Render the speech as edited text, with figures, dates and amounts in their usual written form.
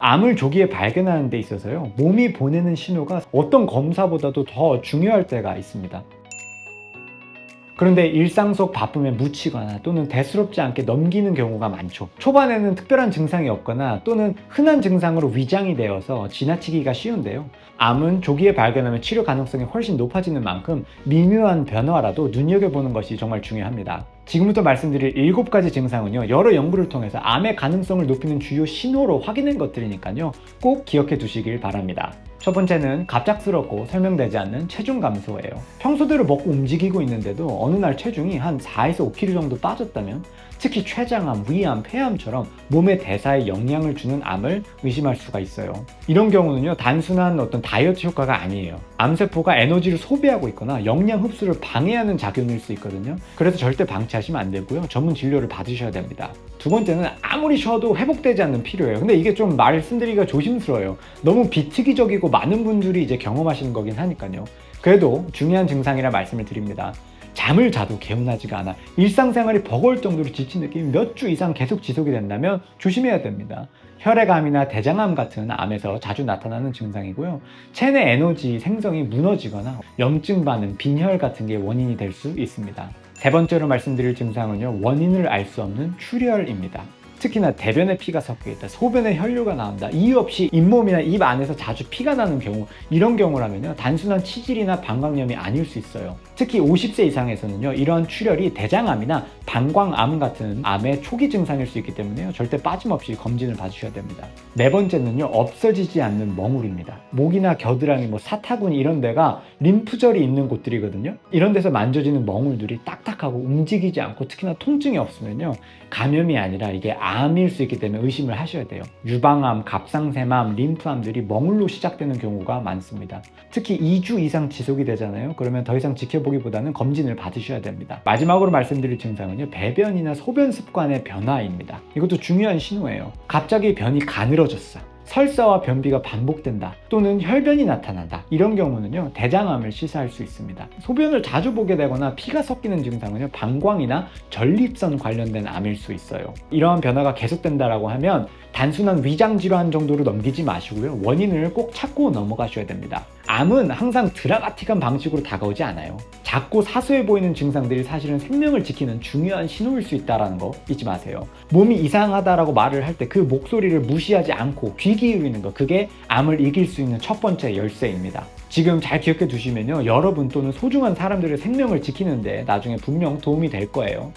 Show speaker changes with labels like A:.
A: 암을 조기에 발견하는 데 있어서요, 몸이 보내는 신호가 어떤 검사보다도 더 중요할 때가 있습니다. 그런데 일상 속 바쁨에 묻히거나 또는 대수롭지 않게 넘기는 경우가 많죠. 초반에는 특별한 증상이 없거나 또는 흔한 증상으로 위장이 되어서 지나치기가 쉬운데요. 암은 조기에 발견하면 치료 가능성이 훨씬 높아지는 만큼 미묘한 변화라도 눈여겨보는 것이 정말 중요합니다. 지금부터 말씀드릴 7가지 증상은요, 여러 연구를 통해서 암의 가능성을 높이는 주요 신호로 확인한 것들이니까요, 꼭 기억해 두시길 바랍니다. 첫 번째는 갑작스럽고 설명되지 않는 체중 감소예요. 평소대로 먹고 움직이고 있는데도 어느 날 체중이 한 4에서 5kg 정도 빠졌다면, 특히 췌장암, 위암, 폐암처럼 몸의 대사에 영향을 주는 암을 의심할 수가 있어요. 이런 경우는요, 단순한 어떤 다이어트 효과가 아니에요. 암세포가 에너지를 소비하고 있거나 영양 흡수를 방해하는 작용일 수 있거든요. 그래서 절대 방치하시면 안 되고요, 전문 진료를 받으셔야 됩니다. 두 번째는 아무리 쉬어도 회복되지 않는 피로예요. 근데 이게 좀 말씀드리기가 조심스러워요. 너무 비특이적이고 많은 분들이 이제 경험하시는 거긴 하니까요. 그래도 중요한 증상이라 말씀을 드립니다. 잠을 자도 개운하지가 않아, 일상생활이 버거울 정도로 지친 느낌이 몇 주 이상 계속 지속이 된다면 조심해야 됩니다. 혈액암이나 대장암 같은 암에서 자주 나타나는 증상이고요. 체내 에너지 생성이 무너지거나 염증 반응, 빈혈 같은 게 원인이 될 수 있습니다. 세 번째로 말씀드릴 증상은요, 원인을 알 수 없는 출혈입니다. 특히나 대변에 피가 섞여 있다, 소변에 혈류가 나온다, 이유 없이 잇몸이나 입 안에서 자주 피가 나는 경우, 이런 경우라면요, 단순한 치질이나 방광염이 아닐 수 있어요. 특히 50세 이상에서는요, 이러한 출혈이 대장암이나 방광암 같은 암의 초기 증상일 수 있기 때문에요, 절대 빠짐없이 검진을 받으셔야 됩니다. 네 번째는요, 없어지지 않는 멍울입니다. 목이나 겨드랑이, 사타구니 이런 데가 림프절이 있는 곳들이거든요. 이런 데서 만져지는 멍울들이 딱딱하고 움직이지 않고 특히나 통증이 없으면요, 감염이 아니라 이게 암일 수 있기 때문에 의심을 하셔야 돼요. 유방암, 갑상샘암, 림프암들이 멍울로 시작되는 경우가 많습니다. 특히 2주 이상 지속이 되잖아요. 그러면 더 이상 지켜보기보다는 검진을 받으셔야 됩니다. 마지막으로 말씀드릴 증상은요, 배변이나 소변 습관의 변화입니다. 이것도 중요한 신호예요. 갑자기 변이 가늘어졌어, 설사와 변비가 반복된다, 또는 혈변이 나타난다, 이런 경우는요, 대장암을 시사할 수 있습니다. 소변을 자주 보게 되거나 피가 섞이는 증상은요, 방광이나 전립선 관련된 암일 수 있어요. 이러한 변화가 계속된다라고 하면 단순한 위장 질환 정도로 넘기지 마시고요, 원인을 꼭 찾고 넘어가셔야 됩니다. 암은 항상 드라마틱한 방식으로 다가오지 않아요. 작고 사소해 보이는 증상들이 사실은 생명을 지키는 중요한 신호일 수 있다는 거 잊지 마세요. 몸이 이상하다라고 말을 할 때 그 목소리를 무시하지 않고 귀 기울이는 거, 그게 암을 이길 수 있는 첫 번째 열쇠입니다. 지금 잘 기억해 두시면요, 여러분 또는 소중한 사람들의 생명을 지키는데 나중에 분명 도움이 될 거예요.